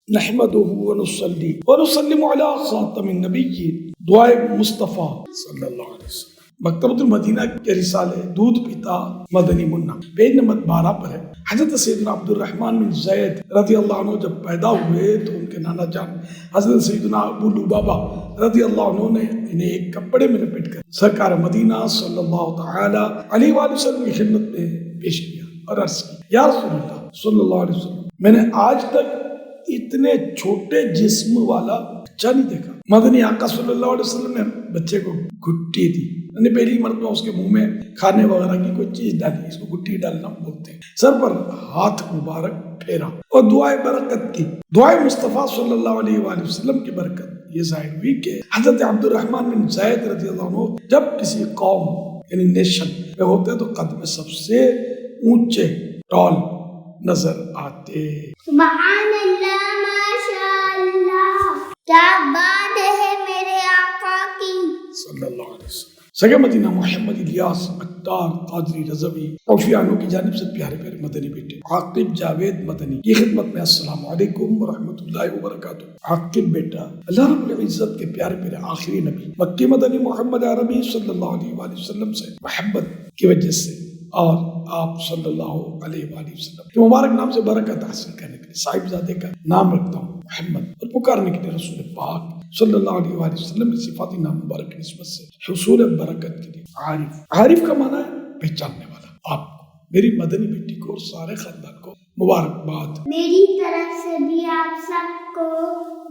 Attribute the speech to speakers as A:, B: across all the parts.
A: نحمده ونصلي ونسلم على خاتم النبیین، دعائے مصطفیٰ صلی اللہ علیہ وسلم۔ مکتبۃ المدینہ کے رسالے دودھ پیتا مدنی منا پیج نمبر 12 پر ہے۔ حضرت سیدنا عبد الرحمن بن زید رضی اللہ عنہ جب پیدا ہوئے تو ان کے نانا جان حضرت سیدنا ابو لبابہ رضی اللہ عنہ نے انہیں ایک کپڑے میں لپٹ کر سرکار مدینہ صلی اللہ تعالی علیہ وآلہ وسلم کی خدمت میں پیش کیا اور عرض کی، یا رسول اللہ صلی اللہ علیہ وسلم، میں نے آج تک اتنے چھوٹے جسم والا بچہ نہیں دیکھا۔ مدنی آقا صلی اللہ علیہ وسلم نے بچے کو گھٹی دی، یعنی پہلی مرتبہ اس کے منہ میں کھانے وغیرہ کی کوئی چیز ڈالی، اس کو گھٹی ڈالنا بولتے ہیں۔ سر پر ہاتھ مبارک پھیرا اور دعائے برکت کی، دعائے مصطفیٰ صلی اللہ علیہ وآلہ وسلم کی برکت یہ ظاہر ہوئی کہ حضرت عبد الرحمن بن زید رضی اللہ عنہ جب کسی قوم یعنی نیشن میں ہوتے تو قد میں سب سے اونچے ٹال نظر آتے۔
B: سبحان اللہ، ماشاء اللہ، کیا بات ہے میرے آقا کی
A: صلی اللہ علیہ وسلم۔ سگے مدینہ محمد الیاس عطار قادری رضوی اوفیانو کی جانب سے پیارے پیارے مدنی بیٹے عاقب جاوید مدنی کی خدمت میں السلام علیکم ورحمۃ اللہ وبرکاتہ۔ عاقب بیٹا اللہ رب العزت کے پیارے پیارے آخری نبی مکی مدنی محمد عربی صلی اللہ علیہ وآلہ وسلم سے محبت کی وجہ سے اور آپ صلی اللہ علیہ وآلہ وسلم کے مبارک نام سے برکت حاصل کرنے کے لیے صاحبزادے کا نام رکھتا ہوں محمد، اور پکارنے کے لیے رسول پاک صلی اللہ علیہ وآلہ وسلم کی صفاتی نام مبارک کی نسبت سے حصول برکت کے لیے عارف۔ عارف کا معنی ہے پہچاننے والا۔ آپ کو، میری مدنی بیٹی کو اور سارے خاندان کو مبارکباد۔
B: میری طرف سے بھی آپ سب کو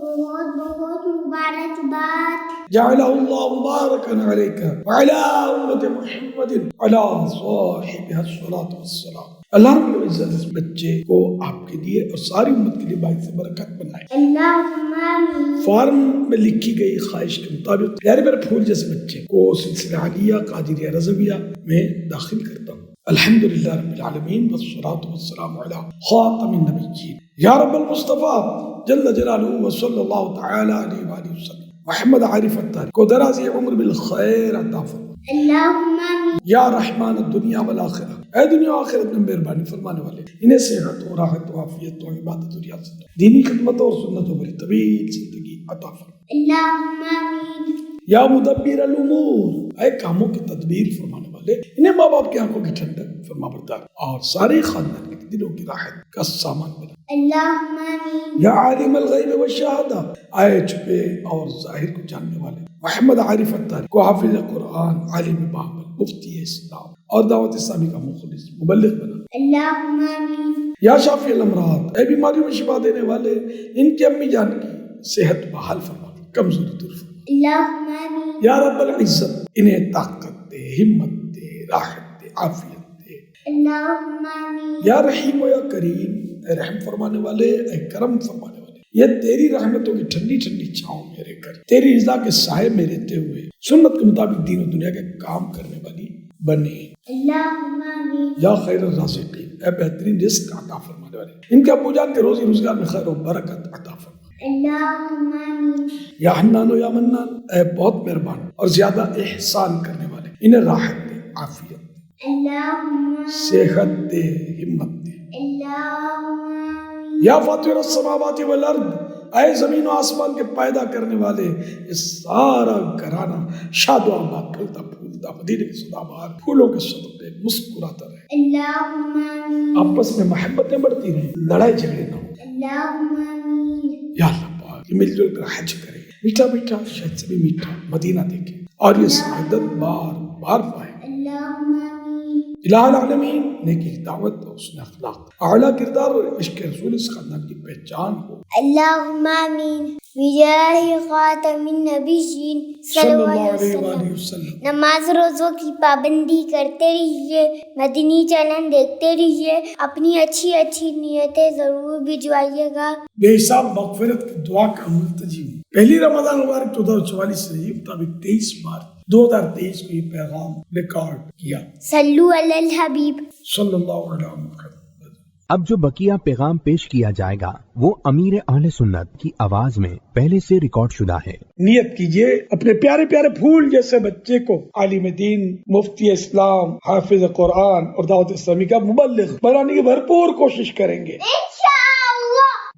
B: بہت بہت مبارکباد۔
A: جعل اللہ مبارکا علیک وعلی امت محمد علی صاحبہ الصلاۃ والسلام۔ اللہ رب العزت اس بچے کو آپ کے لیے اور ساری امت کے لیے باعث برکت بنائے۔
B: اللہم آمین۔
A: فارم میں لکھی گئی خواہش کے مطابق پیارے پیارے پھول جیسے بچے کو سلسلہ عالیہ قادریہ رضویہ میں داخل کرتا ہوں۔ الحمدللہ رب العالمین والصلاۃ والسلام علی خاتم النبیین یا رب المصطفیٰ جل جلالہ وصلی اللہ تعالی علیہ وآلہ وسلم۔ محمد عارف عطار کو درازی عمر بالخیر عطا فرما۔
B: اللہم آمین۔
A: یا رحمان الدنیا والآخرہ، اے دنیا و آخرت میں مہربانی فرمانے والے، انہیں صحت و راحت و عافیت و عبادت و ریاست و دینی خدمت اور سنت و بری طویل زندگی عطا فرما۔
B: اللہم آمین۔
A: یا مدبر الامور، اے کاموں کی تدبیر فرمانے والے، انہیں ماں باپ کی آنکھوں کی ٹھنڈک فرما بردار اور سارے خاندان کے دلوں کی راحت کا سامان بنا۔
B: اللہم آمین۔
A: یا عالم الغیب والشہادہ، اے چھپے اور ظاہر کو جاننے والے، محمد عارف عطار کو حافظ قرآن، عالم بابل، مفتی اسلام اور دعوت اسلامی کا مخلص مبلغ بنا۔
B: اللہم آمین۔
A: یا شافی الامراض، اے بیماریوں میں شفا دینے والے، ان کی امی جان کی صحت بحال فرما، کمزوری دور فرما۔
B: اللہم آمین۔
A: یا رب العزت انہیں طاقت دے، ہمت دے، راحت دے، عافیت دے۔
B: اللہم آمین۔
A: یا رحیم و یا کریم، اے رحم فرمانے والے، اے کرم فرمانے والے، یہ تیری رحمتوں کی ٹھنڈی ٹھنڈی چھاؤں میں رہ کر تیری رضا کے سائے میں رہتے ہوئے سنت کے مطابق دین و دنیا کے کام کرنے والی بنے۔
B: اللہم آمین۔
A: یا خیر الرازقین، اے بہترین رزق عطا فرمانے والے، ان کے ابو جان کے روزی روزگار میں خیر و برکت عطا فرما۔
B: اللہم آمین۔
A: یا حنان و یا منان، اے بہت مہربان اور زیادہ احسان کرنے والے، انہیں راحت دے، عافیت دے،
B: اللہم
A: صحت دے، ہمت دے۔
B: اللہم آمین۔
A: یا فاطر السماوات والارض، اے زمین و آسمان کے پیدا کرنے والے، یہ سارا گھرانہ شاد و آباد، پھلتا پھولتا، مدینے کے سدا بہار، پھولوں کے صدقے، مسکراتا رہے،
B: اللہم آمین۔
A: آپس میں محبتیں بڑھتی رہیں، لڑائی جھگڑے نہ ہو۔
B: اللہم آمین۔
A: یا اللہ پاک یہ مل جل کر حج کرے، میٹھا میٹھا شاید سے بھی میٹھا مدینہ دیکھے اور یہ سعادت بار بار پائے۔
B: اللہم آمین۔
A: الہ العالمین نیکی دعوت اور حسن اخلاق، اعلیٰ کردار اور عشق رسول اس خاندان کی پہچان ہو۔
B: اللہم آمین۔ بجاہ خاتم النبیین صلی اللہ علیہ وسلم۔ نماز روزوں کی پابندی کرتے رہیے، مدنی چینل دیکھتے رہیے، اپنی اچھی اچھی نیتیں ضرور بھجوائیے گا۔
A: بے حساب مغفرت کی دعا کا ملتجم، پہلی رمضان مبارک 1444 سے مطابق 23 مارچ 2023 کو یہ پیغام ریکارڈ کیا۔
B: صلو علی الحبیب
A: صلی اللہ علیہ وسلم۔
C: اب جو بقیہ پیغام پیش کیا جائے گا وہ امیر اہل سنت کی آواز میں پہلے سے ریکارڈ شدہ ہے۔
A: نیت کیجئے اپنے پیارے پیارے پھول جیسے بچے کو عالم دین، مفتی اسلام، حافظ قرآن اور دعوت اسلامی کا مبلغ بنانے کی بھرپور کوشش کریں گے۔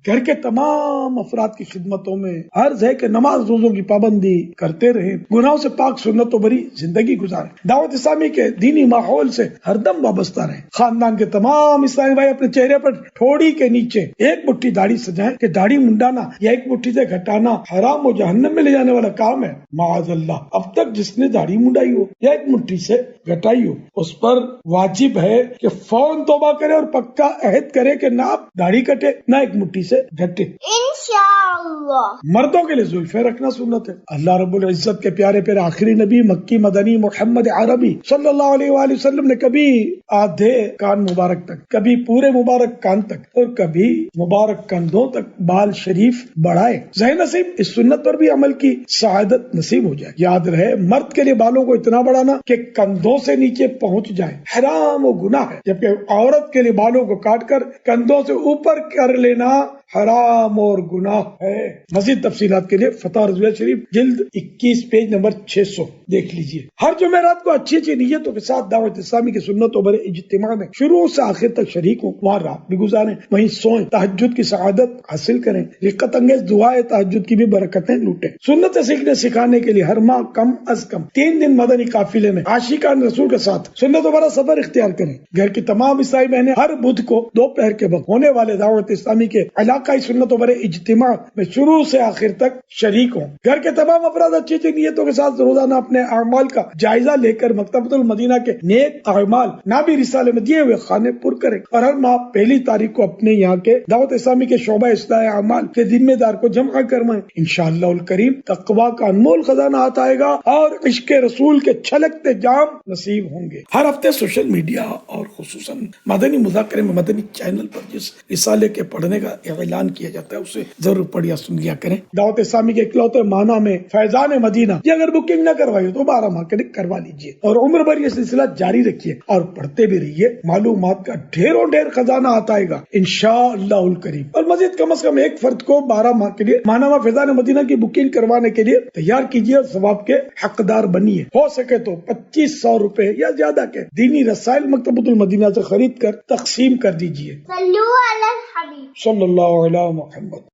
A: گھر کے تمام افراد کی خدمتوں میں عرض ہے کہ نماز روزوں کی پابندی کرتے رہیں، گناہوں سے پاک سنتوں بری زندگی گزاریں، دعوت اسلامی کے دینی ماحول سے ہر دم وابستہ رہیں، خاندان کے تمام اسلامی بھائی اپنے چہرے پر ٹھوڑی کے نیچے ایک مٹھی داڑھی سجائیں کہ داڑھی منڈانا یا ایک مٹھی سے گھٹانا حرام و جہنم میں لے جانے والا کام ہے، معاذ اللہ۔ اب تک جس نے داڑھی منڈائی ہو یا ایک مٹھی سے گھٹائی ہو اس پر واجب ہے کہ فوراً توبہ کرے اور پکا عہد کرے کہ نہ آپ داڑھی کٹے نہ ایک مٹھی سے گھٹے۔
B: انشاءاللہ۔
A: مردوں کے لیے زلفیں رکھنا سنت ہے۔ اللہ رب العزت کے پیارے پیارے آخری نبی مکی مدنی محمد عربی صلی اللہ علیہ وآلہ وسلم نے کبھی آدھے کان مبارک تک، کبھی پورے مبارک کان تک اور کبھی مبارک کندھوں تک بال شریف بڑھائے۔ ذہن نصیب اس سنت پر بھی عمل کی سعادت نصیب ہو جائے۔ یاد رہے مرد کے لیے بالوں کو اتنا بڑھانا کہ کندھوں سے نیچے پہنچ جائے حرام و گناہ ہے، جبکہ عورت کے لیے بالوں کو کاٹ کر کندھوں سے اوپر کر لینا حرام اور گناہ ہے۔ مزید تفصیلات کے لیے فتح رضویہ شریف جلد 21 پیج نمبر 600 دیکھ لیجئے۔ ہر جمعرات کو اچھی اچھی نیتوں کے ساتھ دعوت اسلامی کی سنتوں بھرے اجتماع میں شروع سے آخر تک شریک ہوں، وہاں رات بھی گزاریں، وہیں سوئیں، تہجد کی سعادت حاصل کریں، رقت انگیز دعائے تہجد کی بھی برکتیں لوٹیں۔ سنت سیکھنے سکھانے کے لیے ہر ماہ کم از کم 3 دن مدنی قافلے میں عاشقان رسول کے ساتھ سنتوں بھرا سفر اختیار کریں۔ گھر کی تمام عیسائی بہنیں ہر بدھ کو دوپہر کے وقت ہونے والے دعوت اسلامی کے علاقائی سنتوں بھرے اجتماع میں شروع سے آخر تک شریک ہوں۔ گھر کے تمام افراد اچھی اچھی نیتوں کے ساتھ روزانہ اپنے اعمال کا جائزہ لے کر مکتبۃ المدینہ کے نیک اعمال نابی رسالے میں دیے ہوئے خانے پر کریں، اور ہر ماہ پہلی تاریخ کو اپنے یہاں کے دعوت اسلامی کے شعبہ اصلاح اعمال کے ذمہ دار کو جمع کروائیں۔ انشاءاللہ الکریم تقویٰ کا انمول خزانہ آتا آئے گا اور عشق رسول کے چھلکتے جام نصیب ہوں گے۔ ہر ہفتے سوشل میڈیا اور خصوصاً مدنی مذاکرے میں مدنی چینل پر جس رسالے کے پڑھنے کا اعلان کیا جاتا ہے اسے ضرور پڑھیا سن لیا کریں۔ دعوت اسلامی کے اکلوتے معنی میں فیضان مدینہ یہ اگر بکنگ نہ کروائی تو 12 ماہ کے لیے کروا لیجیے اور عمر بھر یہ سلسلہ جاری رکھیے اور پڑھتے بھی رہیے۔ معلومات کا ڈھیروں ڈھیر خزانہ آتا آئے گا انشاءاللہ الکریم۔ اور مزید کم از کم ایک فرد کو 12 ماہ کے لیے ماہنامہ فیضان مدینہ کی بکنگ کروانے کے لیے تیار کیجیے اور ثواب کے حقدار بنیے۔ ہو سکے تو 2500 روپے یا زیادہ کے دینی رسائل مکتبۃ المدینہ سے خرید کر تقسیم کر دیجیے۔
B: صلو علی الحبیب
A: صلی اللہ علیہ محمد۔